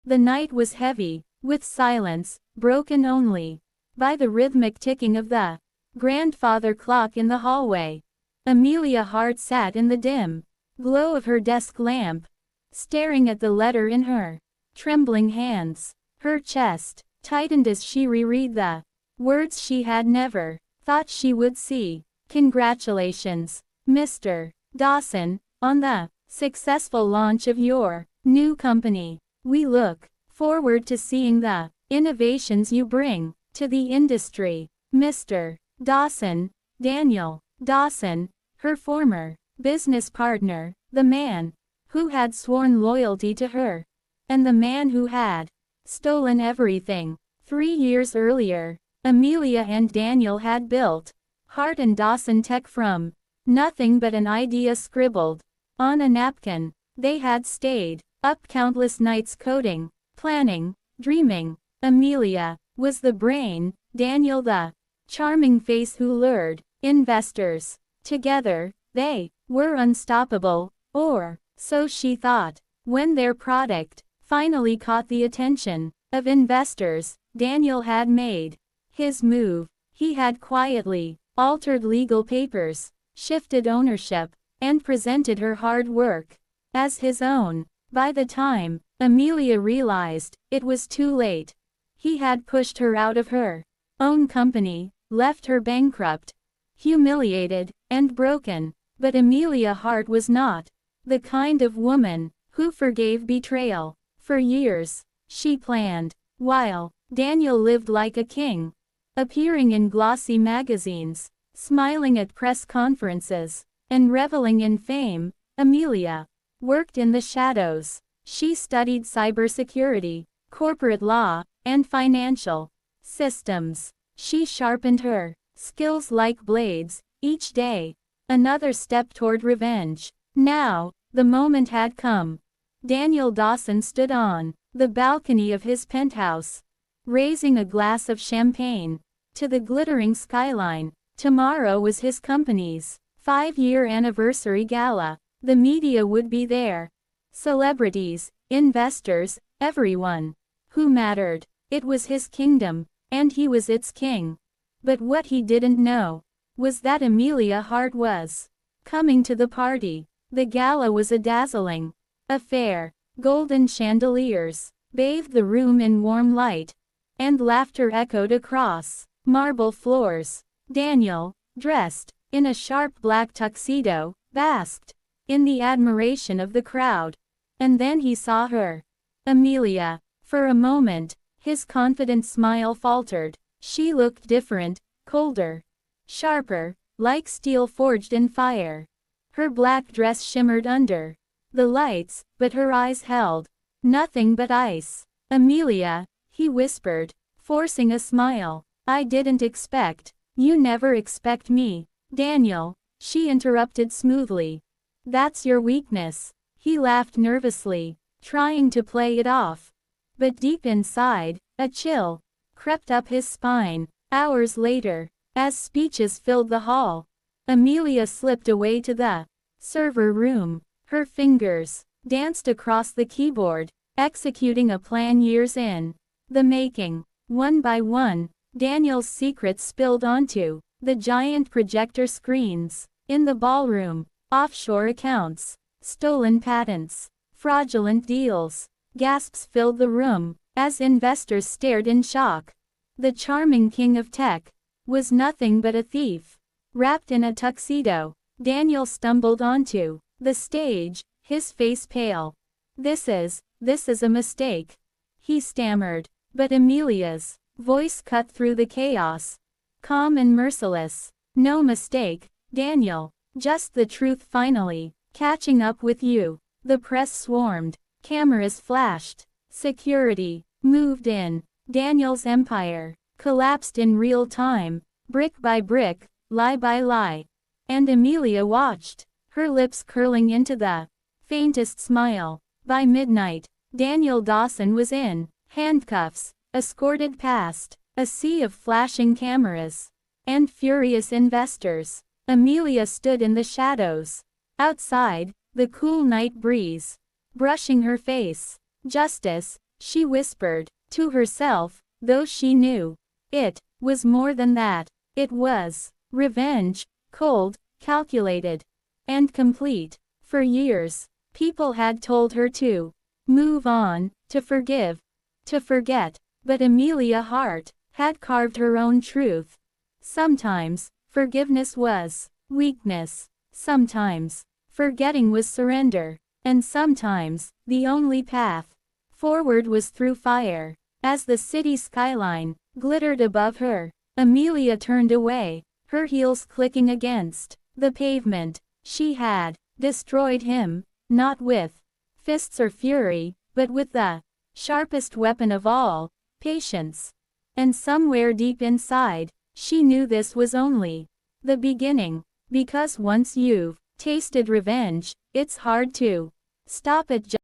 The night was heavy, with silence, broken only by the rhythmic ticking of the grandfather clock in the hallway. Amelia Hart sat in the dim glow of her desk lamp, staring at the letter in her trembling hands. Her chest tightened as she reread the words she had never thought she would see. Congratulations, Mr. Dawson, on the successful launch of your new company. We look forward to seeing the innovations you bring to the industry. Mr. Dawson, Daniel Dawson, her former business partner, the man who had sworn loyalty to her, and the man who had stolen everything. 3 years earlier, Amelia and Daniel had built Hart and Dawson Tech from nothing but an idea scribbled on a napkin. They had stayed up countless nights coding, planning, dreaming. Amelia was the brain, Daniel the charming face who lured investors. Together, they were unstoppable, or so she thought. When their product finally caught the attention of investors, Daniel had made his move. He had quietly altered legal papers, shifted ownership, and presented her hard work as his own. By the time Amelia realized, it was too late. He had pushed her out of her own company, left her bankrupt, humiliated, and broken. But Amelia Hart was not the kind of woman who forgave betrayal. For years, she planned, while Daniel lived like a king, appearing in glossy magazines, smiling at press conferences, and reveling in fame. Amelia worked in the shadows. She studied cybersecurity, corporate law, and financial systems. She sharpened her skills like blades, each day another step toward revenge. Now, the moment had come. Daniel Dawson stood on the balcony of his penthouse, raising a glass of champagne to the glittering skyline. Tomorrow was his company's 5-year anniversary gala. The media would be there. Celebrities, investors, everyone who mattered. It was his kingdom, and he was its king. But what he didn't know was that Amelia Hart was coming to the party. The gala was a dazzling affair. Golden chandeliers bathed the room in warm light, and laughter echoed across marble floors. Daniel, dressed in a sharp black tuxedo, basked in the admiration of the crowd. And then he saw her, Amelia. For a moment, his confident smile faltered. She looked different, colder, sharper, like steel forged in fire. Her black dress shimmered under the lights, but her eyes held nothing but ice. Amelia, he whispered, forcing a smile. I didn't expect. You never expect me, Daniel, she interrupted smoothly. That's your weakness. He laughed nervously, trying to play it off. But deep inside, a chill crept up his spine. Hours later, as speeches filled the hall, Amelia slipped away to the server room. Her fingers danced across the keyboard, executing a plan years in the making. One by one, Daniel's secrets spilled onto the giant projector screens in the ballroom. Offshore accounts, stolen patents, fraudulent deals. Gasps filled the room as investors stared in shock. The charming king of tech was nothing but a thief, wrapped in a tuxedo. Daniel stumbled onto the stage, his face pale. This is a mistake, he stammered. But Amelia's voice cut through the chaos, calm and merciless. No mistake, Daniel. Just the truth finally catching up with you. The press swarmed, cameras flashed, security moved in. Daniel's empire collapsed in real time, brick by brick, lie by lie. And Amelia watched, her lips curling into the faintest smile. By midnight, Daniel Dawson was in handcuffs, escorted past a sea of flashing cameras and furious investors. Amelia stood in the shadows. Outside, the cool night breeze brushing her face. Justice, she whispered, to herself, though she knew it was more than that. It was revenge, cold, calculated, and complete. For years, people had told her to move on, to forgive, to forget, but Amelia Hart had carved her own truth. Sometimes, forgiveness was weakness. Sometimes, forgetting was surrender. And sometimes, the only path forward was through fire. As the city skyline glittered above her, Amelia turned away, her heels clicking against the pavement. She had destroyed him, not with fists or fury, but with the sharpest weapon of all, patience. And somewhere deep inside, she knew this was only the beginning, because once you've tasted revenge, it's hard to stop it.